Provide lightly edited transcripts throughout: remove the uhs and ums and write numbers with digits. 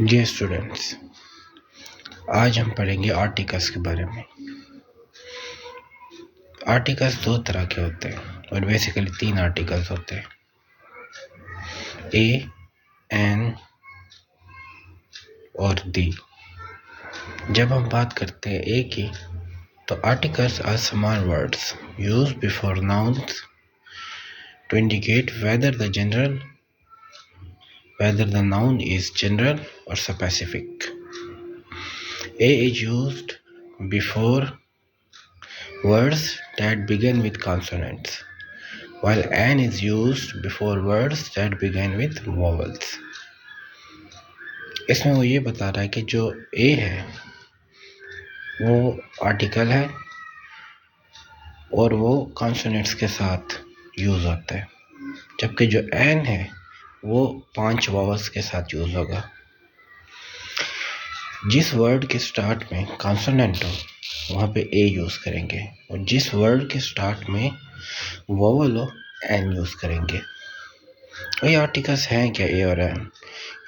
Dear students, आज हम पढ़ेंगे आर्टिकल्स के बारे में। आर्टिकल्स दो तरह के होते हैं और बेसिकली 3 आर्टिकल्स होते हैं, ए, एन और दी। जब हम बात करते हैं ए की, तो articles are small words used before nouns to indicate whether the noun is general or specific. A is used before words that begin with consonants, while an is used before words that begin with vowels. इसमें वो ये बता रहा है कि जो A है वो आर्टिकल है और वो कॉन्सोनेंट्स के साथ यूज़ होता है, जबकि जो एन है वो 5 वॉवल्स के साथ यूज़ होगा। जिस वर्ड के स्टार्ट में कॉन्सोनेंट हो वहाँ पे ए यूज़ करेंगे और जिस वर्ड के स्टार्ट में वॉवल हो एन यूज़ करेंगे। ये आर्टिकल्स हैं क्या ए और एन?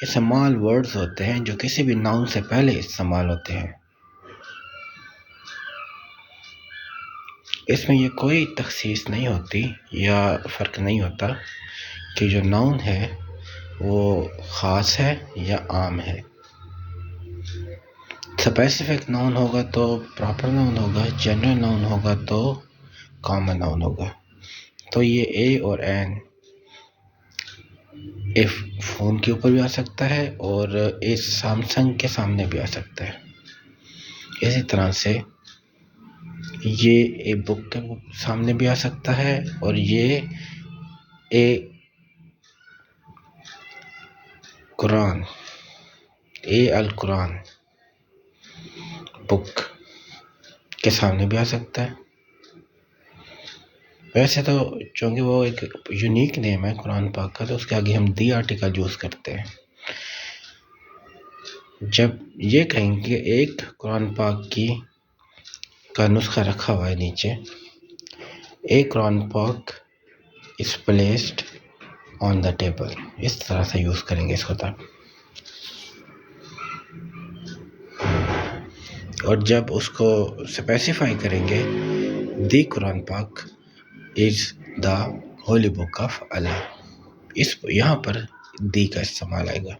ये स्मॉल वर्ड्स होते हैं जो किसी भी नाउन से पहले इस्तेमाल होते हैं। इसमें ये कोई तखसीस नहीं होती या फ़र्क नहीं होता कि जो नाउन है वो ख़ास है या आम है। स्पेसिफिक नाउन होगा तो प्रॉपर नाउन होगा, जनरल नाउन होगा तो कॉमन नाउन होगा। तो ये ए और एन ए फ़ोन के ऊपर भी आ सकता है और ए सैमसंग के सामने भी आ सकता है। इसी तरह से ये ए बुक के सामने भी आ सकता है और ये ए कुरान, ए अल कुरान बुक के सामने भी आ सकता है। वैसे तो चूँकि वो एक यूनिक नेम है कुरान पाक का, तो उसके आगे हम दी आर्टिकल यूज़ करते हैं। जब ये कहेंगे एक कुरान पाक का नुस्खा रखा हुआ है नीचे, ए Quran Pak is placed on the table, इस तरह से यूज़ करेंगे इसको तब। और जब उसको स्पेसिफाई करेंगे the Quran Pak is the holy book of Allah, इस यहाँ पर दी का इस्तेमाल आएगा।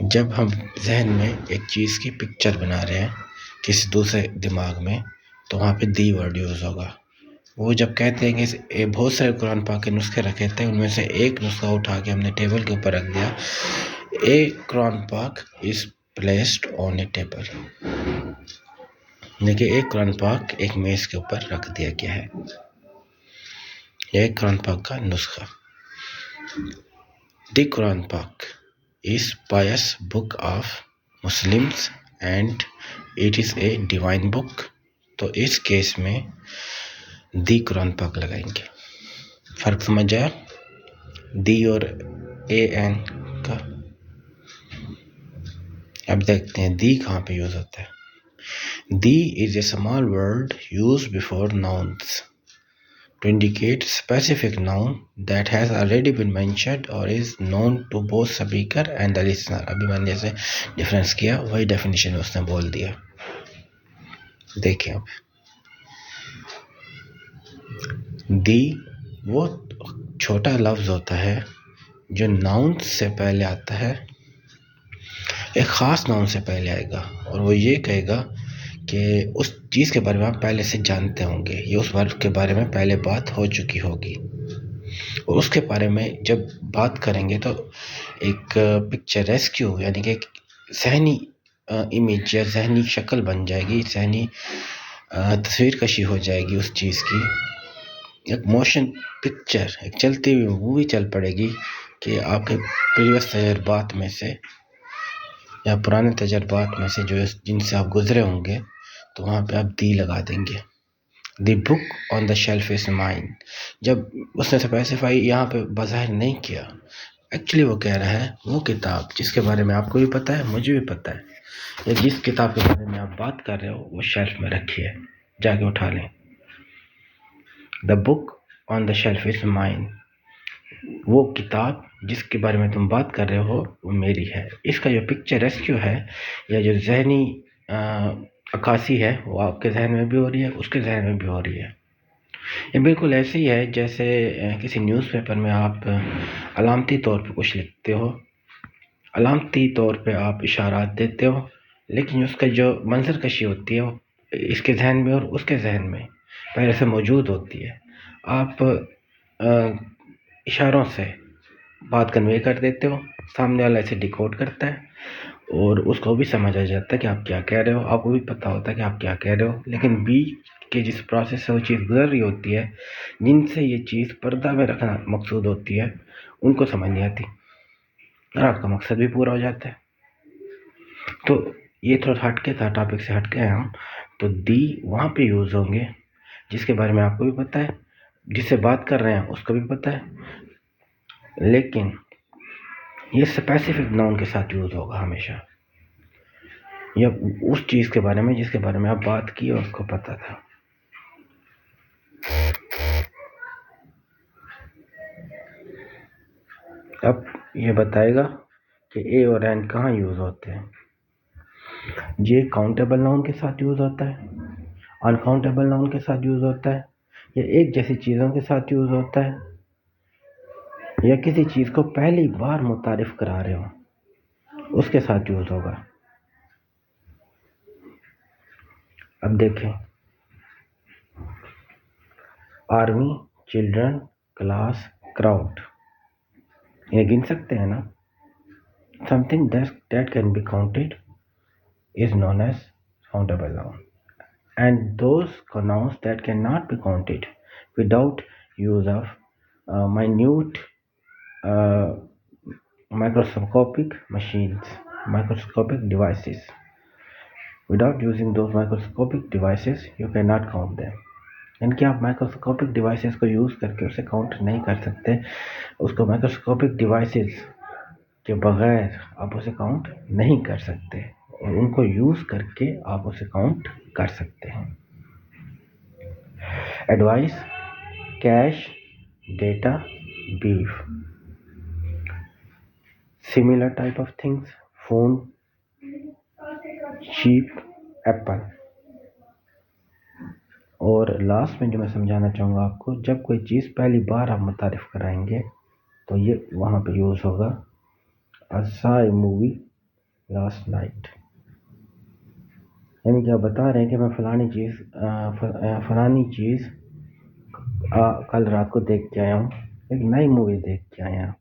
जब हम जहन में एक चीज़ की पिक्चर बना रहे हैं किसी दूसरे दिमाग में, तो वहाँ पे दी वर्ड यूज़ होगा। वो जब कहते हैं कि बहुत सारे कुरान पाक के नुस्खे रखे थे, उनमें से एक नुस्खा उठा के हमने टेबल के ऊपर रख दिया, ए Quran Pak is placed on A table, देखिए एक कुरान पाक एक मेज़ के ऊपर रख दिया गया है। एक कुरान पाक का नुस्खा। The Quran Pak is pious book of Muslims and it is a divine book. तो इस केस में दी कुरान पाक लगाएंगे। फ़र्क समझ आया दी और ए एन का? अब देखते हैं दी कहाँ पे यूज़ होता है। The is a small word used before nouns to indicate specific noun that has already been mentioned or is known to both speaker and the listener। अभी मैंने जैसे डिफरेंस किया वही डेफिनेशन उसने बोल दिया। देखिए अब दी वो छोटा लफ्ज़ होता है जो नाउन से पहले आता है, एक ख़ास नाउन से पहले आएगा और वो ये कहेगा कि उस चीज़ के बारे में आप पहले से जानते होंगे, ये उस वर्ड के बारे में पहले बात हो चुकी होगी और उसके बारे में जब बात करेंगे तो एक पिक्चर रेस्क्यू यानी कि एक ज़हनी इमेज या ज़हनी शक्ल बन जाएगी, ज़हनी तस्वीर कशी हो जाएगी उस चीज़ की, एक मोशन पिक्चर, एक चलती हुई मूवी चल पड़ेगी कि आपके प्रीवियस तजर्बात में से या पुराने तजर्बात में से जो जिनसे आप गुजरे होंगे, तो वहाँ पे आप दी लगा देंगे। The book on the shelf is mine. जब उसने स्पेसिफाई यहाँ पे बज़ाहिर नहीं किया, एक्चुअली वो कह रहा है वो किताब जिसके बारे में आपको भी पता है, मुझे भी पता है, या जिस किताब के बारे में आप बात कर रहे हो वो शेल्फ में रखी है, जाके उठा लें। The book on the shelf is mine. वो किताब जिसके बारे में तुम बात कर रहे हो वो मेरी है। इसका जो पिक्चर रेस्क्यू है या जो जहनी अक्कासी है वो आपके जहन में भी हो रही है, उसके जहन में भी हो रही है। ये बिल्कुल ऐसे ही है जैसे किसी न्यूज़पेपर में आप अलामती तौर पे कुछ लिखते हो, अलामती तौर पे आप इशारात देते हो, लेकिन उसका जो मंजर कशी होती है वो इसके जहन में और उसके जहन में पहले से मौजूद होती है। आप इशारों से बात कन्वे कर देते हो, सामने वाला इसे डिकोड करता है और उसको भी समझ आ जाता है कि आप क्या कह रहे हो, आपको भी पता होता है कि आप क्या कह रहे हो, लेकिन बीच के जिस प्रोसेस से वो चीज़ गुजर रही होती है, जिनसे ये चीज़ पर्दा में रखना मकसूद होती है, उनको समझ नहीं आती और आपका मकसद भी पूरा हो जाता है। तो ये थोड़ा हटके था, टॉपिक से हटके हैं हम। तो दी वहाँ पे यूज़ होंगे जिसके बारे में आपको भी पता है, जिससे बात कर रहे हैं उसको भी पता है, लेकिन ये स्पेसिफिक नाउन के साथ यूज़ होगा हमेशा, या उस चीज़ के बारे में जिसके बारे में आप बात की और उसको पता था। अब ये बताएगा कि ए और एन कहाँ यूज़ होते हैं। ये काउंटेबल नाउन के साथ यूज़ होता है, अनकाउंटेबल नाउन के साथ यूज़ होता है, या एक जैसी चीज़ों के साथ यूज़ होता है, या किसी चीज़ को पहली बार मुतारिफ करा रहे हो उसके साथ यूज़ होगा। अब देखें, आर्मी, चिल्ड्रन, क्लास, क्राउड, ये गिन सकते हैं ना। Something that can be counted is known as countable noun, and those nouns that cannot be counted without use of minute uh, microscopic machines, microscopic devices. Without using those microscopic devices you cannot count them. यानी कि आप microscopic devices को use करके उसे count नहीं कर सकते, उसको माइक्रोस्कोपिक डिवाइसेस के बगैर आप उसे काउंट नहीं कर सकते, और उनको यूज़ करके आप उसे काउंट कर सकते हैं। Advice, cash, data, beef, similar type of things, phone, sheep, Apple. और लास्ट में जो मैं समझाना चाहूँगा आपको, जब कोई चीज़ पहली बार आप मुतारिफ कराएंगे तो ये वहाँ पे यूज़ होगा। I saw a movie last night, यानी कि आप बता रहे हैं कि मैं फलानी चीज़ कल रात को देख के आया हूँ, एक नई मूवी देख के आया हूँ।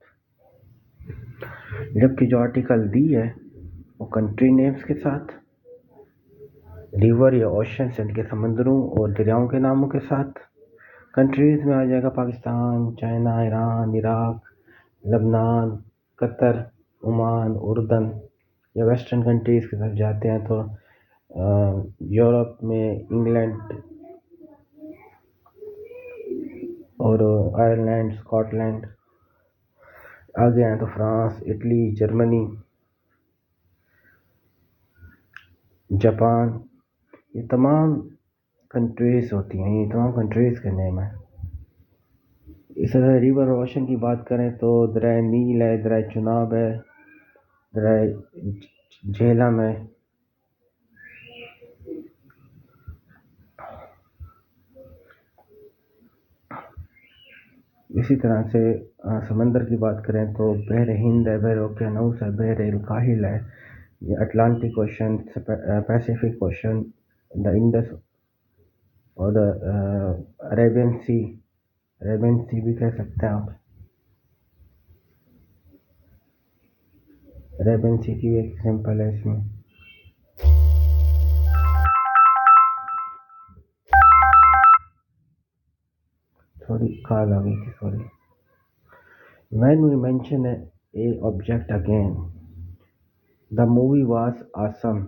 जबकि जो आर्टिकल दी है वो कंट्री नेम्स के साथ, रिवर या ओशन यानी कि समंदरों और दरियाओं के नामों के साथ, कंट्रीज़ में आ जाएगा पाकिस्तान, चाइना, ईरान, इराक, लबनान, कतर, ओमान, उर्दन, या वेस्टर्न कंट्रीज़ की तरफ जाते हैं तो यूरोप में इंग्लैंड और आयरलैंड, स्कॉटलैंड, आगे हैं तो फ्रांस, इटली, जर्मनी, जापान, ये तमाम कंट्रीज़ होती हैं, ये तमाम कंट्रीज़ के नेम हैं। इस तरह रिवर और ओशन की बात करें तो दरिया नील है, दरिया चुनाब है, दरिया झेलम है, इसी तरह से समंदर की बात करें तो बहर हिंद है, बहर ओकियानूस है, बहर काहिल है, ये Atlantic ocean, Pacific ocean, the Indus और द अरेबियन सी भी कह सकते हैं आप। अरेबियन सी की एक एग्जाम्पल है इसमें। सॉरी, कॉल आ गई थी, sorry. When we mention a object again, the movie was awesome,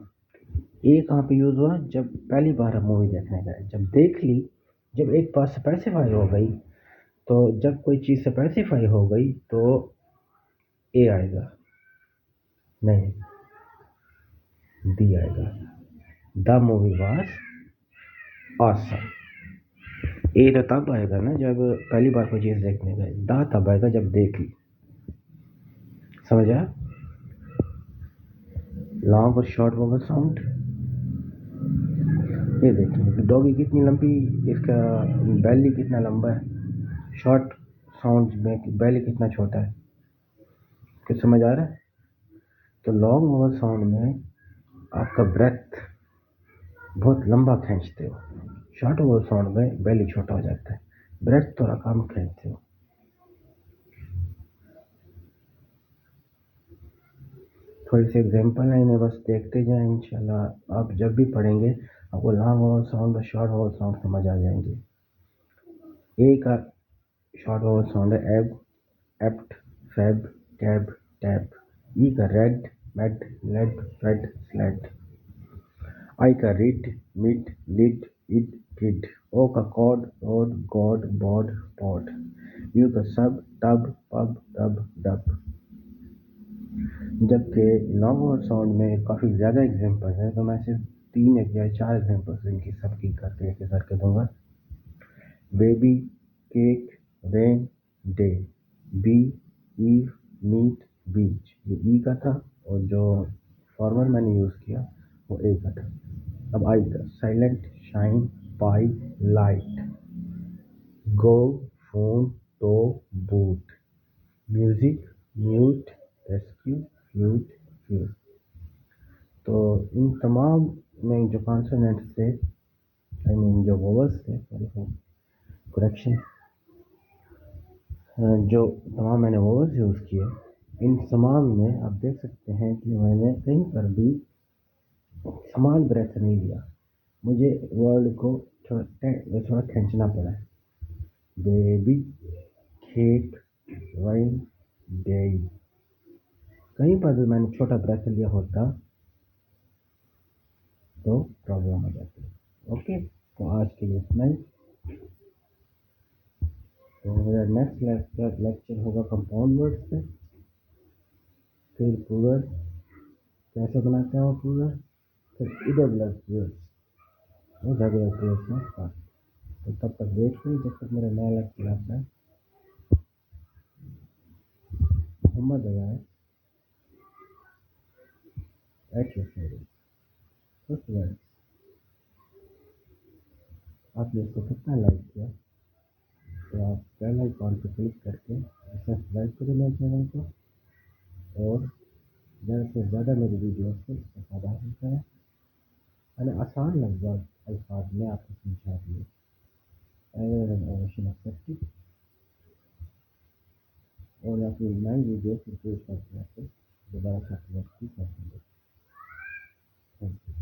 ये कहाँ पे यूज़ हुआ? जब पहली बार हम मूवी देखने गए, जब देख ली, जब एक बार स्पेसिफाई हो गई, तो जब कोई चीज़ स्पेसिफाई हो गई तो ए आएगा, नहीं डी आएगा। The movie was awesome. A तो तब आएगा ना जब पहली बार कोई चीज़ देखने गए, दा तब आएगा जब देख ली। समझ आया? लॉन्ग और शॉर्ट वोवल साउंड, ये देखिए डॉगी कितनी लंबी, इसका बैली कितना लंबा है, शॉर्ट साउंड में बैली कितना छोटा है। कुछ समझ आ रहा है? तो लॉन्ग वोवल साउंड में आपका ब्रेथ बहुत लंबा खींचते हो, शॉर्ट वोवल साउंड में बैली छोटा हो जाता है, ब्रेथ थोड़ा कम खींचते हो। थोड़ी सी एग्जांपल है, इन्हें बस देखते जाएं, इंशाल्लाह आप जब भी पढ़ेंगे आपको लॉन्ग वोवल साउंड और शॉर्ट वोवल साउंड समझ आ जाएंगे। ए का शॉर्ट वोवल साउंड है ab, apt, fab, tab, tab. E का red, med, led, fed, sled. I का rid, mid, lid, id, kid. O का cod, rod, god, bod, pod. U का sub, tub, pub, tub, dub. जबकि long vowel sound में काफ़ी ज़्यादा example है, तो मैं सिर्फ 3 या 4 एग्जांपल्स इनकी सबकी करके एक करके दूंगा। Baby, cake, rain, day. Be, eve, meet, beach. ये ई का था और जो फॉर्मल मैंने यूज़ किया वो ए का था। अब आई का silent, shine, pie, light. Go, phone, toe, boot. Music, mute, rescue, flute, फ्यूट। तो इन तमाम में जो कॉन्सोनेंट्स थे, आई मीन जो वोवल्स थे, करेक्शन, जो तमाम मैंने वोवल्स यूज़ किए, इन तमाम में आप देख सकते हैं कि मैंने कहीं पर भी समान ब्रेथ नहीं लिया, मुझे वर्ड को थोड़ा खींचना पड़ा है। Baby, cake, rain, day. कहीं पर भी मैंने छोटा ब्रेथ लिया होता तो प्रॉब्लम हो जाती है। ओके, तो आज के लिए इतना ही। तो मेरा नेक्स्ट लेक्चर होगा कंपाउंड वर्ड्स पे, फिर प्लूरल कैसे बनाते हैं वो प्लूरल, फिर इरेगुलर प्लूरल्स और रेगुलर प्लूरल्स में स्टार्ट। तो तब तक वेट करिए जब तक मेरा नया लेक्चर आता है। Mohammad Ayaz at your service. तो स्टूडेंट्स, आपने इसको कितना लाइक किया, तो आप बेल आइकॉन पर क्लिक करके सब्सक्राइब करें मेरे चैनल को और ज़्यादा से ज़्यादा मेरी वीडियो से इस्तेफादा हासिल करें। मैंने आसान लफ्ज़ अल्फाज में आपको समझा दिए। और अपनी नई वीडियो फिर पेश करके आपको दोबारा से अपलोड की कर देंगे। Thank you.